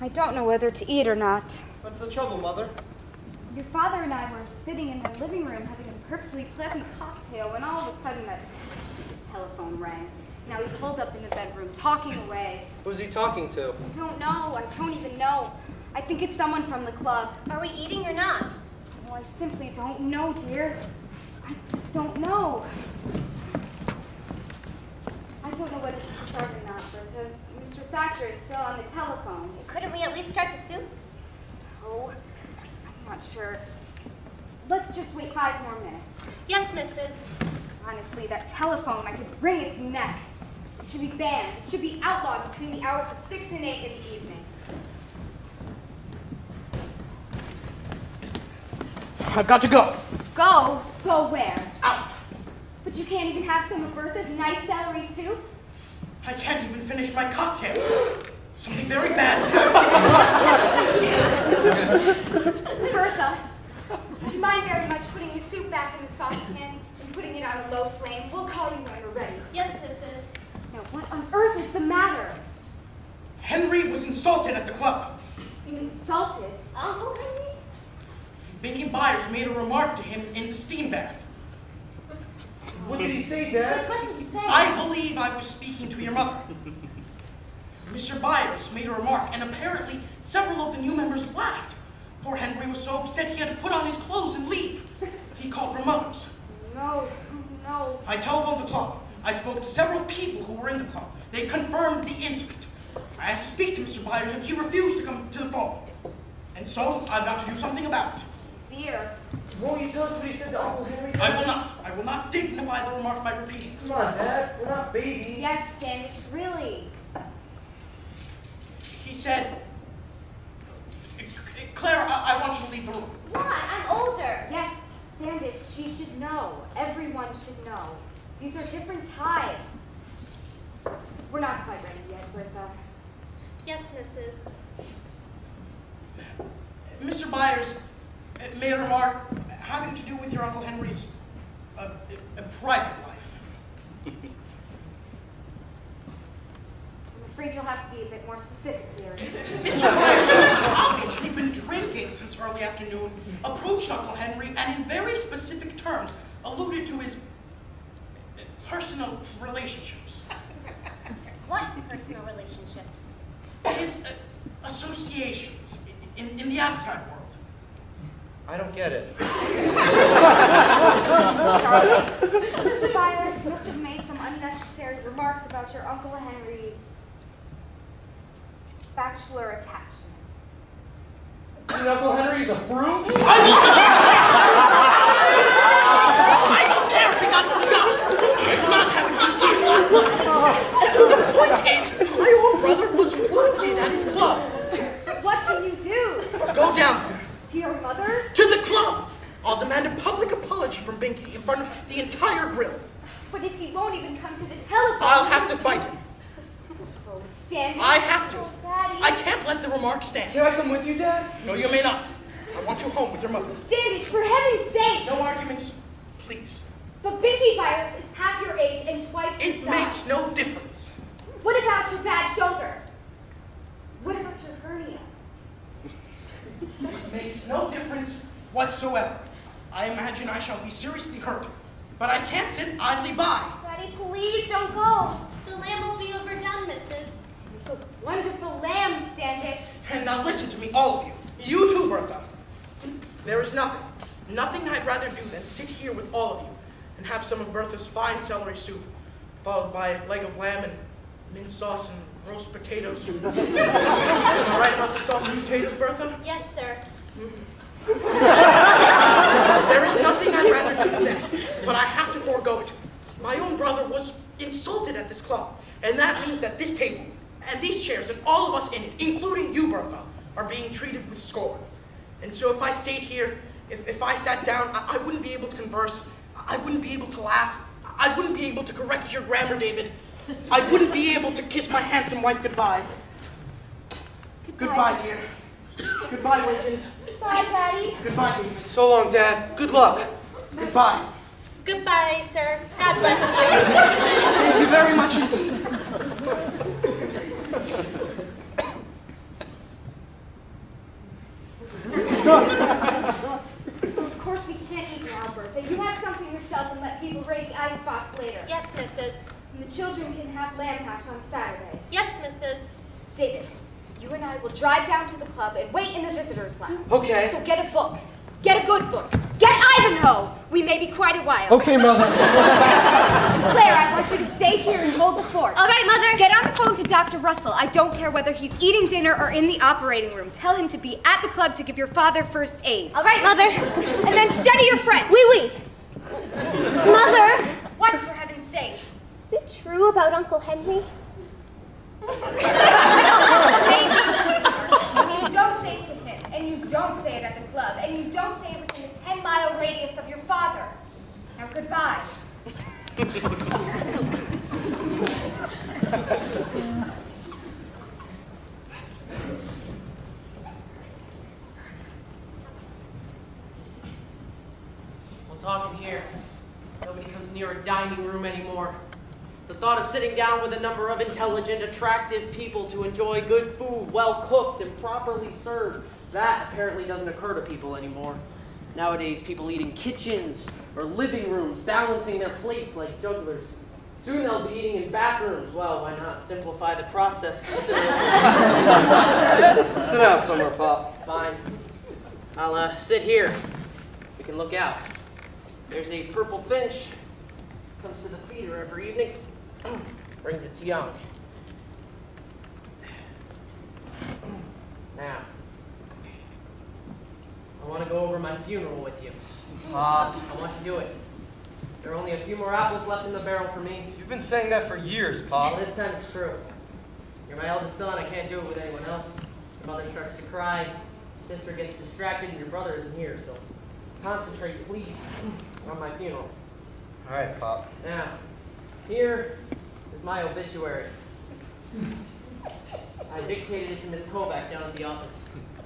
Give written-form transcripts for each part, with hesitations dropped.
I don't know whether to eat or not. What's the trouble, Mother? Your father and I were sitting in the living room having a perfectly pleasant cocktail when all of a sudden the telephone rang. Now he's holed up in the bedroom, talking away. Who's he talking to? I don't know. I don't even know. I think it's someone from the club. Are we eating or not? Oh, I simply don't know, dear. I just don't know. I don't know whether to start or not, Bertha. Mr. Thatcher is still on the telephone. Couldn't we at least start the soup? Oh, I'm not sure. Let's just wait 5 more minutes. Yes, Mrs. Honestly, that telephone, I could wring its neck. It should be banned. It should be outlawed between the hours of 6 and 8 in the evening. I've got to go. Go? Go where? Out. But you can't even have some of Bertha's nice celery soup? I can't even finish my cocktail. Something very bad's happening. Bertha, would you mind very much putting the soup back in the saucepan and putting it on a low flame? We'll call you when we're ready. Yes, Mrs. Now, what on earth is the matter? Henry was insulted at the club. Insulted? Uncle Henry? Binky Byers made a remark to him in the steam bath. What did he say, Dad? What did he say? I believe I was speaking to your mother. Mr. Byers made a remark, and apparently several of the new members laughed. Poor Henry was so upset he had to put on his clothes and leave. He called for mothers. No. I telephoned the club. I spoke to several people who were in the club. They confirmed the incident. I asked to speak to Mr. Byers, and he refused to come to the phone. And so I've got to do something about it. Dear. Won't you tell us what he said to Uncle Henry? I will not. I will not dignify the remark by repeating. Come on, Dad. We're not babies. Yes, Standish, really. He said, Claire, I want you to leave the room. Why? I'm older. Yes, Standish, she should know. Everyone should know. These are different times. We're not quite ready yet, Bertha. Yes, Mrs. Mr. Byers made a remark having to do with your Uncle Henry's private life. I'm afraid you'll have to be a bit more specific, dear. Mr. Byers, who had obviously been drinking since early afternoon, approached Uncle Henry and in very specific terms alluded to his personal relationships. What personal relationships? His associations in the outside world. I don't get it. Charlie, Mr. Byers must have made some unnecessary remarks about your Uncle Henry's bachelor attachments. And Uncle Henry's a fruit? I don't care if he got from God. I will not have it used here. The point is, my own brother was wounded at his club. What can you do? Go down there. To your mother's? To the club. I'll demand a public apology from Binky in front of the entire grill. But if he won't even come to the telephone... I'll have to fight him. Oh, Standish. I have to. Oh, Daddy. I can't let the remark stand. Can I come with you, Dad? No, you may not. I want you home with your mother. Standish, for heaven's sake! No arguments, please. But Binky Byers is half your age and twice your It size. makes no difference. What about your bad shoulder? What about your hernia? It makes no difference whatsoever. I imagine I shall be seriously hurt, but I can't sit idly by. Daddy, please don't go. The lamb will be overdone, Mrs. It's a wonderful lamb, Standish. And now listen to me, all of you. You too, Bertha. There is nothing I'd rather do than sit here with all of you and have some of Bertha's fine celery soup, followed by a leg of lamb and mint sauce and roast potatoes. Am I right about the sauce and potatoes, Bertha? Yes, sir. There is nothing I'd rather do than that, but I have to forego it. My own brother was insulted at this club, and that means that this table, and these chairs, and all of us in it, including you, Bertha, are being treated with scorn. And so if I stayed here, if I sat down, I wouldn't be able to converse, I wouldn't be able to laugh, I wouldn't be able to correct your grammar, David. I wouldn't be able to kiss my handsome wife goodbye. Goodbye, dear. Goodbye, Winston. Goodbye, Daddy. Goodbye, David. So long, Dad. Good luck. Goodbye. Goodbye, sir. God bless you. Thank you very much indeed. Of course we can't eat now, Bertha. You have something yourself and let people raid the icebox later. Yes, Mrs. And the children can have lamb hash on Saturday. Yes, Mrs. David, you and I will drive down to the club and wait in the visitors' lounge. Okay. So get a book. Get a good book. Get Ivanhoe. We may be quite a while. Okay, Mother. Claire, I want you to stay here and hold the fort. All right, Mother. Get on the phone to Dr. Russell. I don't care whether he's eating dinner or in the operating room. Tell him to be at the club to give your father first aid. All right, Mother. And then study your French. Oui, oui. Mother. What, for heaven's sake? Is it true about Uncle Henry? Babies. You don't say it to him, and you don't say it at the club, and you don't say it within a 10-mile radius of your father. Now, goodbye. We'll talk in here. Nobody comes near a dining room anymore. The thought of sitting down with a number of intelligent, attractive people to enjoy good food, well cooked and properly served, that apparently doesn't occur to people anymore. Nowadays, people eat in kitchens or living rooms, balancing their plates like jugglers. Soon they'll be eating in bathrooms. Well, why not simplify the process considerably? Sit down somewhere, Pop. Fine. I'll sit here. We can look out. There's a purple finch. Comes to the theater every evening. Brings its young. Now, I want to go over my funeral with you. Pop, I want to do it. There are only a few more apples left in the barrel for me. you've been saying that for years, Well, Pop. this time it's true. You're my eldest son. I can't do it with anyone else. Your mother starts to cry. Your sister gets distracted, and your brother isn't here. So concentrate, please, on my funeral. All right, Pop. Now, here is my obituary. I dictated it to Miss Kovac down at the office.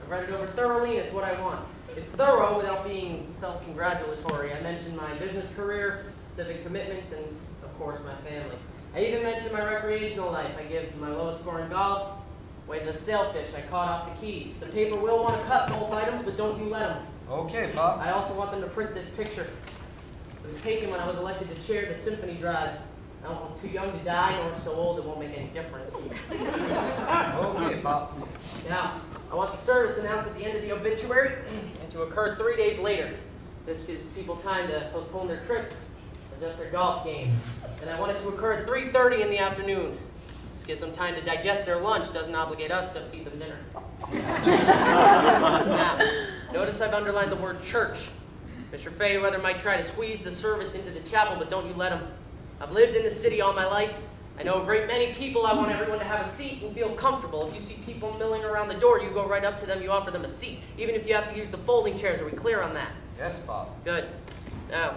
I read it over thoroughly, and it's what I want. It's thorough without being self-congratulatory. I mentioned my business career, civic commitments, and, of course, my family. I even mentioned my recreational life. I give my lowest score in golf, way to the sailfish I caught off the keys. The paper will want to cut both items, but don't you let them. Okay, Pop. I also want them to print this picture. It was taken when I was elected to chair the Symphony Drive. I'm too young to die, nor so old it won't make any difference. Okay, Pop. Now, I want the service announced at the end of the obituary and to occur 3 days later. This gives people time to postpone their trips, adjust their golf games. And I want it to occur at 3:30 in the afternoon. This gives them time to digest their lunch, doesn't obligate us to feed them dinner. Now, notice I've underlined the word church. Mr. Fayweather might try to squeeze the service into the chapel, but don't you let him. I've lived in this city all my life. I know a great many people. I want everyone to have a seat and feel comfortable. If you see people milling around the door, you go right up to them, you offer them a seat, even if you have to use the folding chairs. Are we clear on that? Yes, Pop. Good. Now,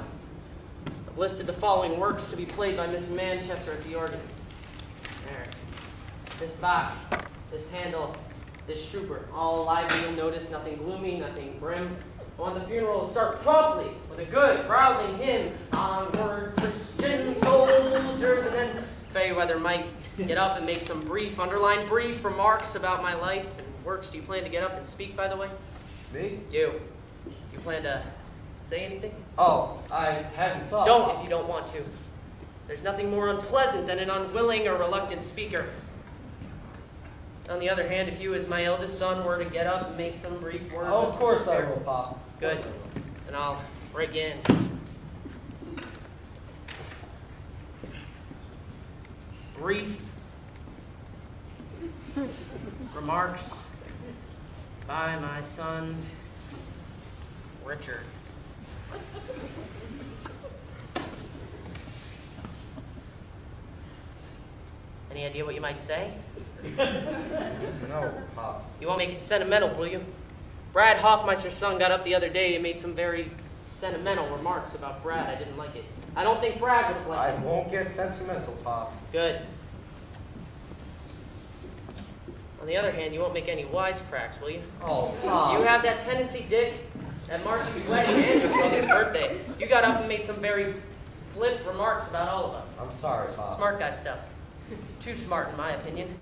I've listed the following works to be played by Miss Manchester at the organ. There. This Bach, this Handel, this Schubert. All lively, you'll notice, nothing gloomy, nothing grim. I want the funeral to start promptly with a good, rousing hymn, Onward, Christian soldiers, and then Fayweather might get up and make some brief, underlined brief remarks about my life and works. Do you plan to get up and speak, by the way? Me? You. You plan to say anything? Oh, I hadn't thought. Don't if you don't want to. There's nothing more unpleasant than an unwilling or reluctant speaker. On the other hand, if you, as my eldest son, were to get up and make some brief words... Oh, of course I will, Pop. Good. And I'll break in. Brief remarks by my son, Richard. Any idea what you might say? No, Pop. You won't make it sentimental, will you? Brad Hoffmeister's son got up the other day and made some very sentimental remarks about Brad. I didn't like it. I don't think Brad would have I liked it. won't get sentimental, Pop. Good. On the other hand, you won't make any wisecracks, will you? Oh, Pop. You have that tendency, Dick, at Marcy's wedding and your brother's birthday. You got up and made some very flip remarks about all of us. I'm sorry, Pop. Smart guy stuff. Too smart, in my opinion.